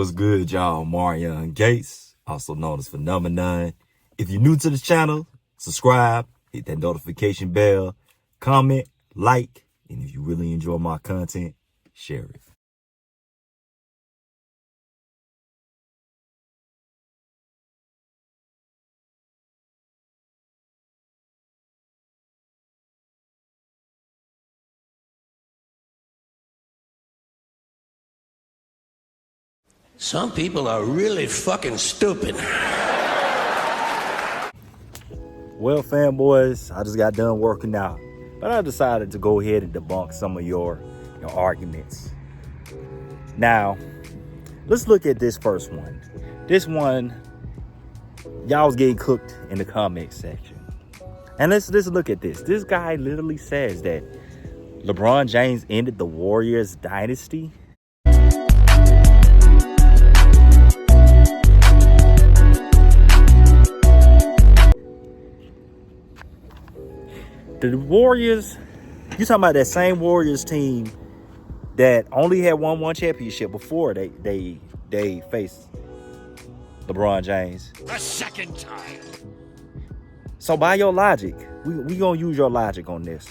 What's good, y'all? Marion Gates, also known as Phenomenon. If you're new to the channel, subscribe, hit that notification bell, comment, like, and if you really enjoy my content, share it. Some people are really fucking stupid. Well, fanboys, I just got done working out, but I decided to go ahead and debunk some of your arguments. Now, let's look at this first one. This one, y'all was getting cooked in the comment section. And let's look at this. This guy literally says that LeBron James ended the Warriors dynasty. The Warriors, you talking about that same Warriors team that only had won one championship before they faced LeBron James. The second time. So by your logic, we gonna use your logic on this.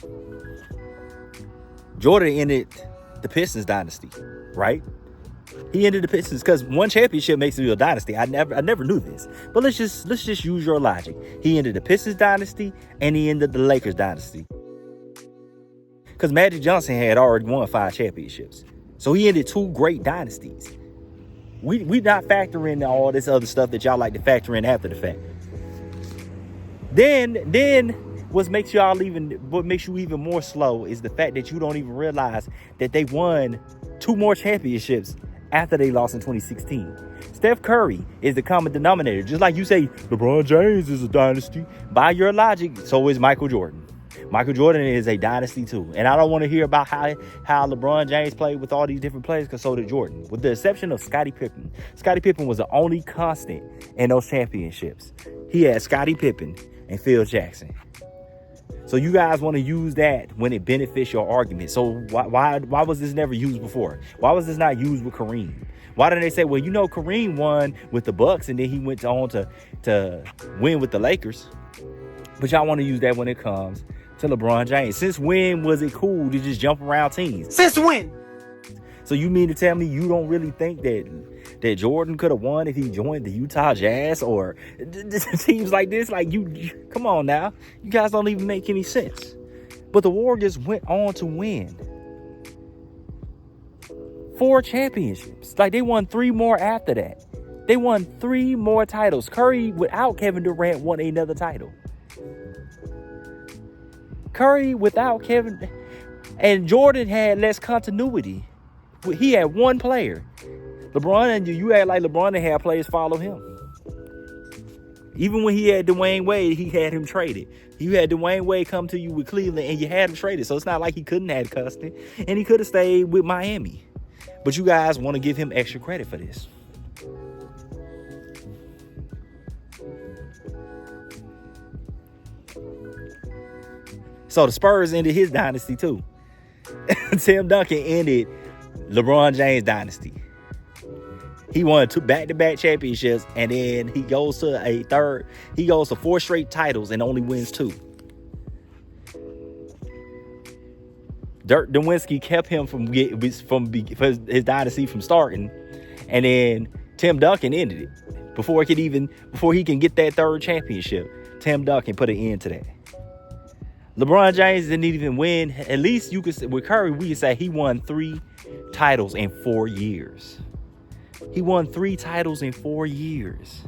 Jordan ended the Pistons dynasty, right? He ended the Pistons because one championship makes it a dynasty. I never knew this, but let's just use your logic. He ended the Pistons dynasty and he ended the Lakers dynasty because Magic Johnson had already won 5 championships, so he ended 2 great dynasties. We not factoring all this other stuff that y'all like to factor in after the fact. Then what makes you even more slow is the fact that you don't even realize that they won 2 more championships after they lost in 2016. Steph Curry is the common denominator. Just like you say, LeBron James is a dynasty. By your logic, so is Michael Jordan. Michael Jordan is a dynasty too. And I don't want to hear about how LeBron James played with all these different players, because so did Jordan. With the exception of Scottie Pippen. Scottie Pippen was the only constant in those championships. He had Scottie Pippen and Phil Jackson. So you guys want to use that when it benefits your argument. So why was this never used before? Why was this not used with Kareem? Why didn't they say, well, Kareem won with the Bucks and then he went on to win with the Lakers? But y'all want to use that when it comes to LeBron James. Since when was it cool to just jump around teams? Since when? So you mean to tell me you don't really think that Jordan could have won if he joined the Utah Jazz or teams like this? Like, you come on now. You guys don't even make any sense. But the Warriors went on to win 4 championships. Like, they won 3 more after that. They won 3 more titles. Curry, without Kevin Durant, won another title. Curry without Kevin, and Jordan had less continuity. He had one player. LeBron, and you act like LeBron had players follow him. Even when he had Dwayne Wade, he had him traded. You had Dwayne Wade come to you with Cleveland and you had him traded. So it's not like he couldn't have custody, and he could have stayed with Miami. But you guys want to give him extra credit for this. So the Spurs ended his dynasty too. Tim Duncan ended LeBron James dynasty. He won 2 back-to-back championships, and then he goes to 4 straight titles and only wins 2. Dirk Nowitzki kept him from his dynasty from starting, and then Tim Duncan ended it before he can get that 3rd championship. Tim Duncan put an end to that. LeBron James didn't even win. At least you could say, with Curry, we could say he won 3 titles in 4 years. He won 3 titles in 4 years.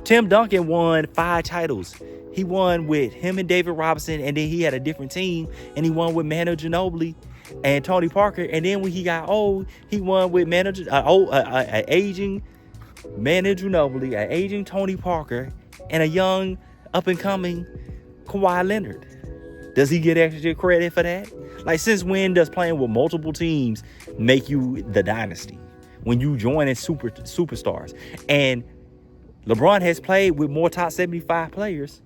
Tim Duncan won 5 titles. He won with him and David Robinson, and then he had a different team, and he won with Manu Ginobili and Tony Parker. And then when he got old, he won with aging Manu Ginobili, an aging Tony Parker, and a young up-and-coming Kawhi Leonard. Does he get extra credit for that? Like, since when does playing with multiple teams make you the dynasty? When you join as superstars. And LeBron has played with more top 75 players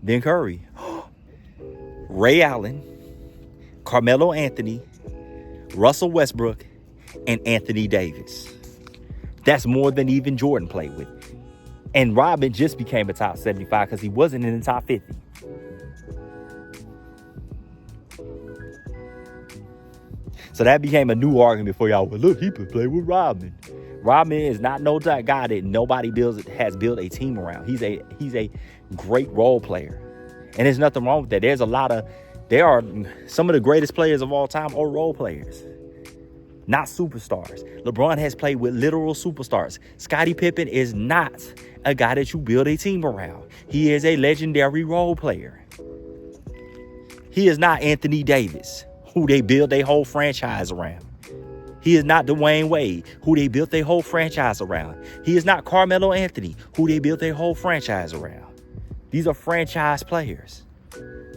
than Curry. Ray Allen, Carmelo Anthony, Russell Westbrook, and Anthony Davis. That's more than even Jordan played with. And Rodman just became a top 75 because he wasn't in the top 50. So that became a new argument for y'all. Well, look, he could play with Rodman. Rodman is not no guy that nobody has built a team around. He's a great role player. And there's nothing wrong with that. There are some of the greatest players of all time are role players, not superstars. LeBron has played with literal superstars. Scottie Pippen is not a guy that you build a team around. He is a legendary role player. He is not Anthony Davis, who they build their whole franchise around. He is not Dwayne Wade, who they built their whole franchise around. He is not Carmelo Anthony, who they built their whole franchise around. These are franchise players.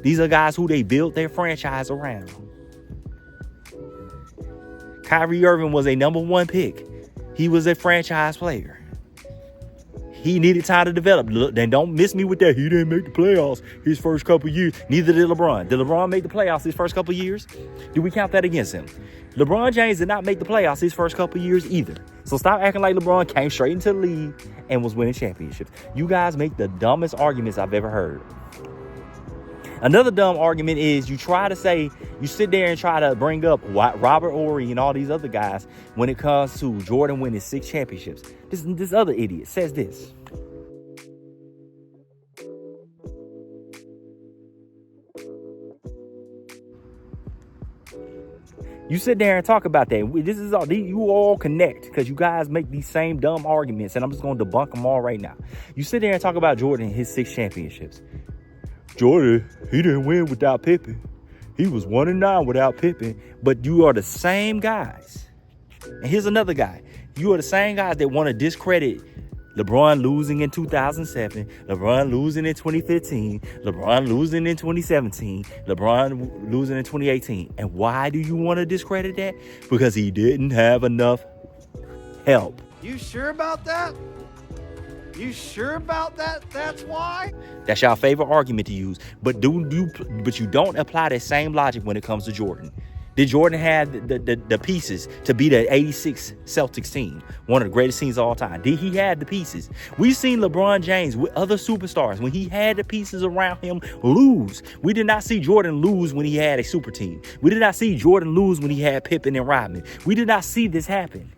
These are guys who they built their franchise around. Kyrie Irving was a number 1 pick. He was a franchise player. He needed time to develop. And don't miss me with that. He didn't make the playoffs his first couple years. Neither did LeBron. Did LeBron make the playoffs his first couple years? Do we count that against him? LeBron James did not make the playoffs his first couple years either. So stop acting like LeBron came straight into the league and was winning championships. You guys make the dumbest arguments I've ever heard. Another dumb argument is you sit there and try to bring up Robert Horry and all these other guys when it comes to Jordan winning 6 championships. This other idiot says this. You sit there and talk about that. This is all you all connect because you guys make these same dumb arguments, and I'm just going to debunk them all right now. You sit there and talk about Jordan and his 6 championships. Jordan, he didn't win without Pippen. He was 1-9 without Pippen. But you are the same guys. And here's another guy. You are the same guys that want to discredit LeBron losing in 2007, LeBron losing in 2015, LeBron losing in 2017, LeBron losing in 2018. And why do you want to discredit that? Because he didn't have enough help. You sure about that? You sure about that? That's why? That's your favorite argument to use. But you don't apply that same logic when it comes to Jordan. Did Jordan have the pieces to be the 86 Celtics team, one of the greatest teams of all time? Did he have the pieces? We've seen LeBron James with other superstars, when he had the pieces around him, lose. We did not see Jordan lose when he had a super team. We did not see Jordan lose when he had Pippen and Rodman. We did not see this happen.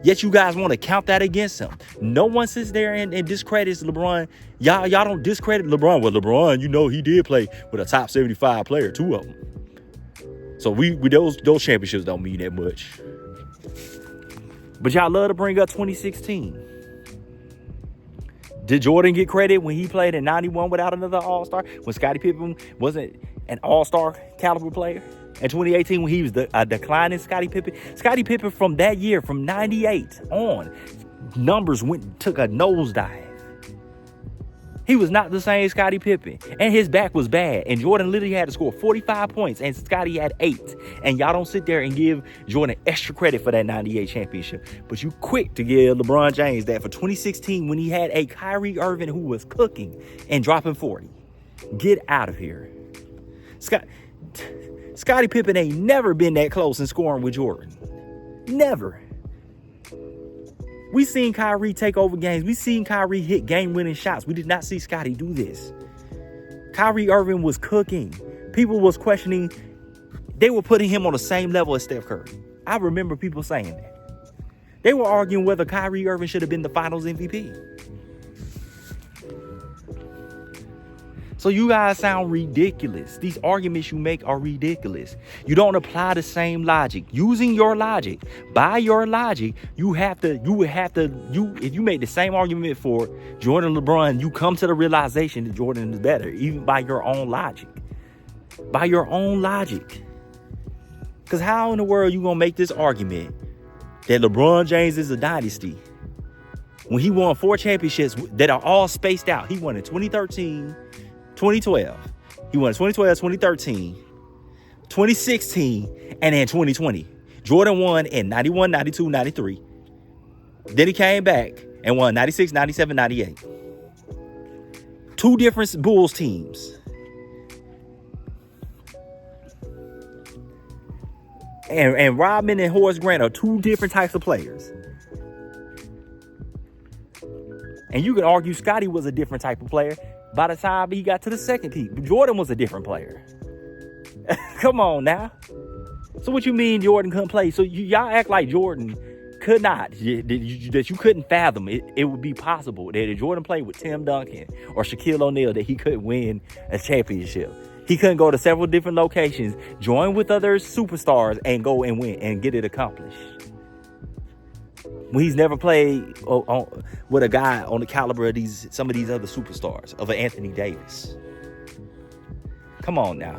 Yet you guys want to count that against him. No one sits there and discredits LeBron. Y'all don't discredit LeBron. Well, LeBron, he did play with a top 75 player, 2 of them. So those championships don't mean that much. But y'all love to bring up 2016. Did Jordan get credit when he played in 91 without another All-Star? When Scottie Pippen wasn't an All-Star caliber player? In 2018, when he was a declining Scottie Pippen. Scottie Pippen from that year, from 98 on, numbers took a nosedive. He was not the same Scottie Pippen. And his back was bad. And Jordan literally had to score 45 points. And Scottie had 8. And y'all don't sit there and give Jordan extra credit for that 98 championship. But you quick to give LeBron James that for 2016 when he had a Kyrie Irving who was cooking and dropping 40. Get out of here. Scottie Pippen ain't never been that close in scoring with Jordan. Never. We seen Kyrie take over games. We seen Kyrie hit game-winning shots. We did not see Scottie do this. Kyrie Irving was cooking. People was questioning. They were putting him on the same level as Steph Curry. I remember people saying that. They were arguing whether Kyrie Irving should have been the Finals MVP. So you guys sound ridiculous. These arguments you make are ridiculous. You don't apply the same logic. Using your logic, by your logic, if you make the same argument for Jordan and LeBron, you come to the realization that Jordan is better, even by your own logic. By your own logic. Because how in the world you gonna make this argument that LeBron James is a dynasty when he won 4 championships that are all spaced out? He won in 2013, 2012. He won in 2012, 2013, 2016, and then 2020. Jordan won in 91, 92, 93. Then he came back and won 96, 97, 98. 2 different Bulls teams. And Rodman and Horace Grant are 2 different types of players. And you can argue Scottie was a different type of player by the time he got to the second peak. Jordan was a different player. Come on now. So what you mean Jordan couldn't play? So y'all act like Jordan could not, that you couldn't fathom it would be possible that if Jordan played with Tim Duncan or Shaquille O'Neal, that he couldn't win a championship. He couldn't go to several different locations, join with other superstars, and go and win and get it accomplished. When he's never played with a guy on the caliber of some of these other superstars, of an Anthony Davis. Come on now.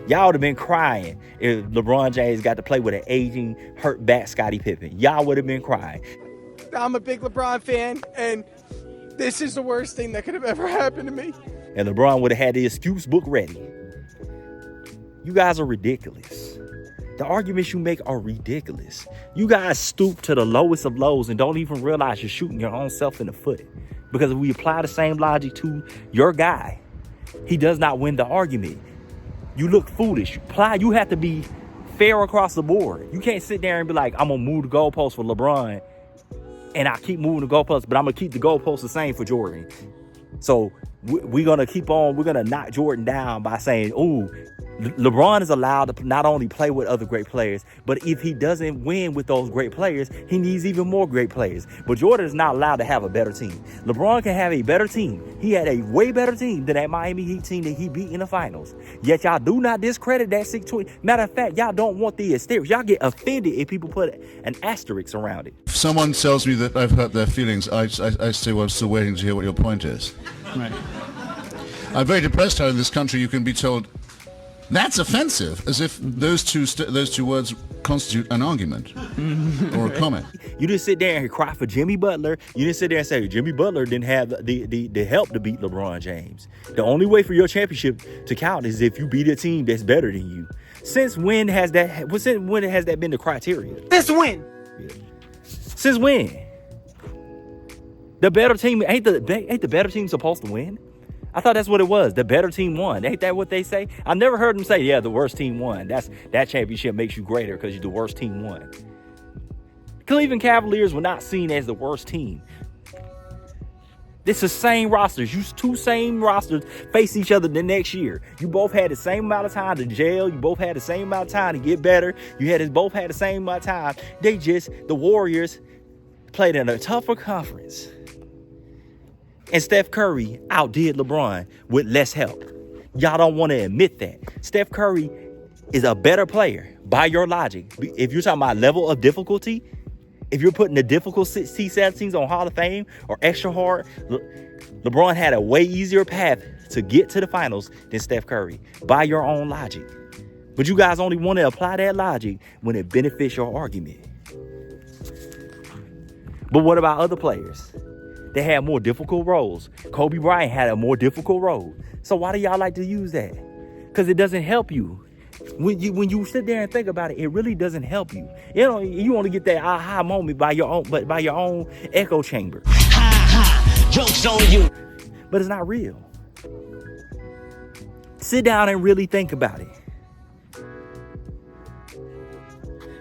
Y'all would have been crying if LeBron James got to play with an aging, hurt back Scottie Pippen. Y'all would have been crying. I'm a big LeBron fan, and this is the worst thing that could have ever happened to me. And LeBron would have had the excuse book ready. You guys are ridiculous. The arguments you make are ridiculous. You guys stoop to the lowest of lows and don't even realize you're shooting your own self in the foot. Because if we apply the same logic to your guy, he does not win the argument. You look foolish. You have to be fair across the board. You can't sit there and be like, I'm going to move the goalpost for LeBron, and I keep moving the goalposts, but I'm going to keep the goalposts the same for Jordan. So we're going to knock Jordan down by saying, ooh, LeBron is allowed to not only play with other great players, but if he doesn't win with those great players, he needs even more great players. But Jordan is not allowed to have a better team. LeBron can have a better team. He had a way better team than that Miami Heat team that he beat in the finals. Yet y'all do not discredit that 620. Matter of fact, y'all don't want the asterisks. Y'all get offended if people put an asterisk around it. If someone tells me that I've hurt their feelings, I say, well, I'm still waiting to hear what your point is. Right. I'm very depressed how in this country you can be told, that's offensive, as if those two words constitute an argument or a comment. You didn't sit there and cry for Jimmy Butler. You didn't sit there and say Jimmy Butler didn't have the help to beat LeBron James. The only way for your championship to count is if you beat a team that's better than you. Since when has that been the criteria? This win. Yeah. Since when? The better team ain't the better team supposed to win? I thought that's what it was. The better team won. Ain't that what they say? I never heard them say, yeah, the worst team won. That championship makes you greater because the worst team won. Cleveland Cavaliers were not seen as the worst team. It's the same rosters. You two same rosters face each other the next year. You both had the same amount of time to gel. You both had the same amount of time to get better. Both had the same amount of time. The Warriors played in a tougher conference. And Steph Curry outdid LeBron with less help. Y'all don't want to admit that. Steph Curry is a better player by your logic. If you're talking about level of difficulty, if you're putting the difficult T17s on Hall of Fame or extra hard, LeBron had a way easier path to get to the finals than Steph Curry by your own logic. But you guys only want to apply that logic when it benefits your argument. But what about other players? They had more difficult roles. Kobe Bryant had a more difficult role. So why do y'all like to use that? Because it doesn't help you. When you sit there and think about it, it really doesn't help you. You only get that aha moment by your own echo chamber. Joke's on you. But it's not real. Sit down and really think about it.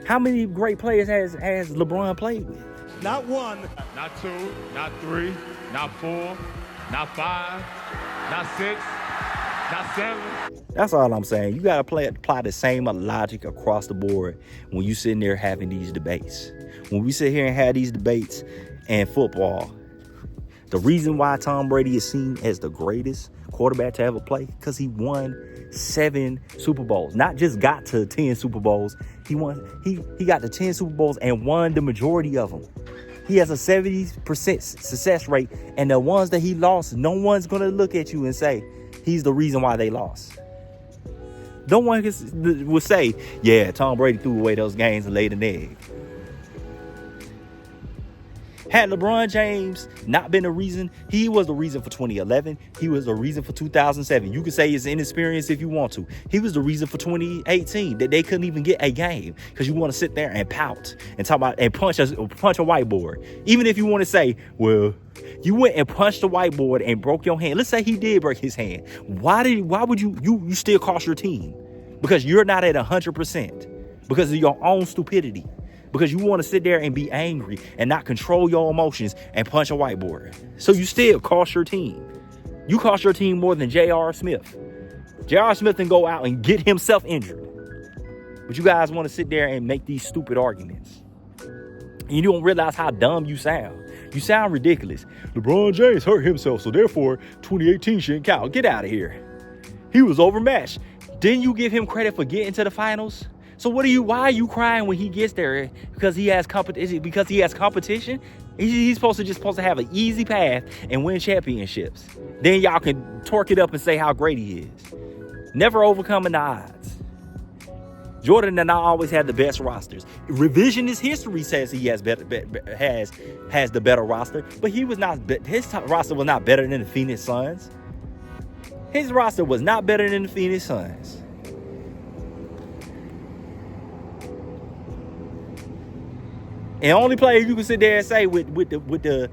How many great players has LeBron played with? Not one, not two, not three, not four, not five, not six, not seven. That's all I'm saying. You got to apply the same logic across the board when you sitting there having these debates. When we sit here and have these debates and football, the reason why Tom Brady is seen as the greatest quarterback to ever play, because he won 7 Super Bowls. Not just got to 10 Super Bowls. He got to 10 Super Bowls and won the majority of them. He has a 70% success rate, and the ones that he lost, no one's going to look at you and say he's the reason why they lost. No one will say, yeah, Tom Brady threw away those games and laid an egg. Had LeBron James not been the reason, he was the reason for 2011. He was the reason for 2007. You can say it's inexperience if you want to. He was the reason for 2018 that they couldn't even get a game because you want to sit there and pout and talk about and punch a whiteboard. Even if you want to say, well, you went and punched the whiteboard and broke your hand. Let's say he did break his hand. Why would you still cost your team? Because you're not at 100% because of your own stupidity. because you want to sit there and be angry and not control your emotions and punch a whiteboard. So you still cost your team. You cost your team more than J.R. Smith. J.R. Smith can go out and get himself injured. But you guys want to sit there and make these stupid arguments. And you don't realize how dumb you sound. You sound ridiculous. LeBron James hurt himself, so therefore 2018 shouldn't count. Get out of here. He was overmatched. Didn't you give him credit for getting to the finals? So why are you crying when he gets there? Because he has competition? Because he has competition? He's supposed to have an easy path and win championships. Then y'all can torque it up and say how great he is. Never overcoming the odds. Jordan did not always have the best rosters. Revisionist history says he has the better roster, but his roster was not better than the Phoenix Suns. His roster was not better than the Phoenix Suns. And the only player you can sit there and say with the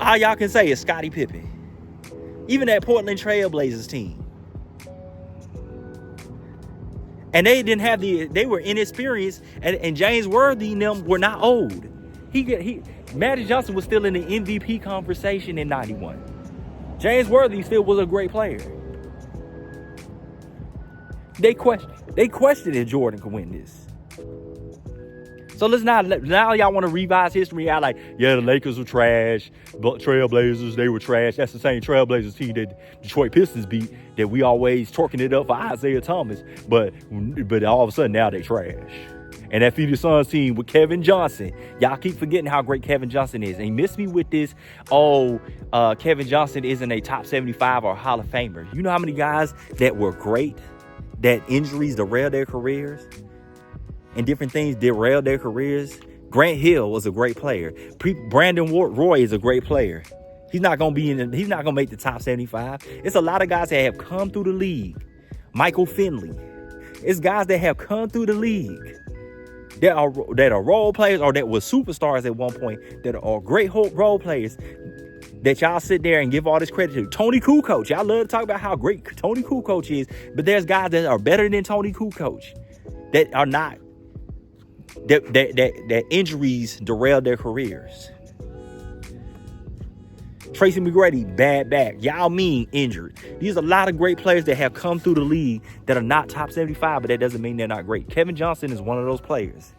all y'all can say is Scottie Pippen. Even that Portland Trail Blazers team. And they didn't have they were inexperienced, and James Worthy and them were not old. Magic Johnson was still in the MVP conversation in 91. James Worthy still was a great player. They questioned if Jordan could win this. So let's not, now y'all want to revise history out like, yeah, the Lakers were trash, Trailblazers, they were trash. That's the same Trailblazers team that Detroit Pistons beat, that we always torquing it up for Isaiah Thomas. But all of a sudden now they trash. And that Phoenix Suns team with Kevin Johnson, y'all keep forgetting how great Kevin Johnson is. And he missed me with this, Kevin Johnson isn't a top 75 or Hall of Famer. You know how many guys that were great, that injuries derailed their careers? And different things derailed their careers. Grant Hill was a great player. Brandon Roy is a great player. He's not gonna make the top 75. It's a lot of guys that have come through the league. Michael Finley. It's guys that have come through the league that are role players, or that were superstars at one point, that are great role players, that y'all sit there and give all this credit to. Tony Kukoc. Y'all love to talk about how great Tony Kukoc is, but there's guys that are better than Tony Kukoc that are not. That injuries derailed their careers. Tracy McGrady, bad back. Yao Ming, injured. These are a lot of great players that have come through the league that are not top 75, but that doesn't mean they're not great. Kevin Johnson is one of those players.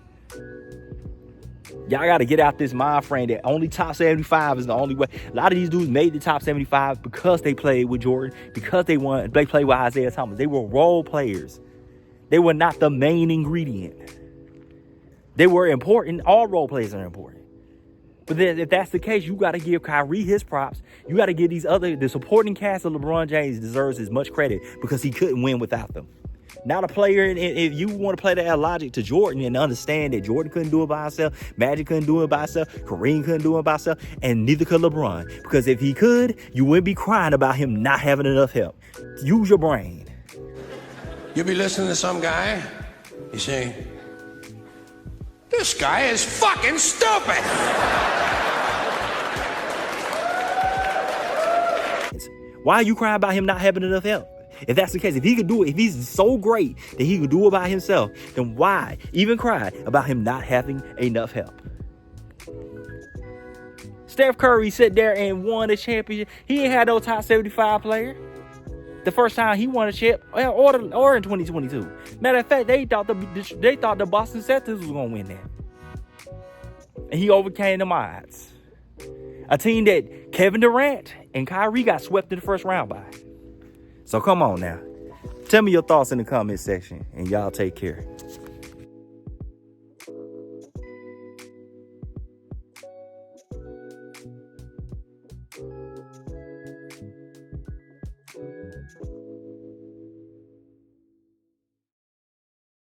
Y'all got to get out this mind frame that only top 75 is the only way. A lot of these dudes made the top 75 because they played with Jordan, because they played with Isaiah Thomas. They were role players. They were not the main ingredient. They were important. All role players are important. But then if that's the case, you got to give Kyrie his props. You got to give the supporting cast of LeBron James deserves as much credit because he couldn't win without them. Not a player, and if you want to play that logic to Jordan and understand that Jordan couldn't do it by himself, Magic couldn't do it by himself, Kareem couldn't do it by himself, and neither could LeBron. Because if he could, you wouldn't be crying about him not having enough help. Use your brain. You'll be listening to some guy, you say, this guy is fucking stupid. Why are you crying about him not having enough help? If that's the case, if he could do it, if he's so great that he could do it by himself, then why even cry about him not having enough help? Steph Curry sat there and won a championship. He ain't had no top 75 player. The first time he won a chip, or in 2022. Matter of fact, they thought the Boston Celtics was gonna win that, and he overcame the odds. A team that Kevin Durant and Kyrie got swept in the first round by. So come on now, tell me your thoughts in the comment section, and y'all take care.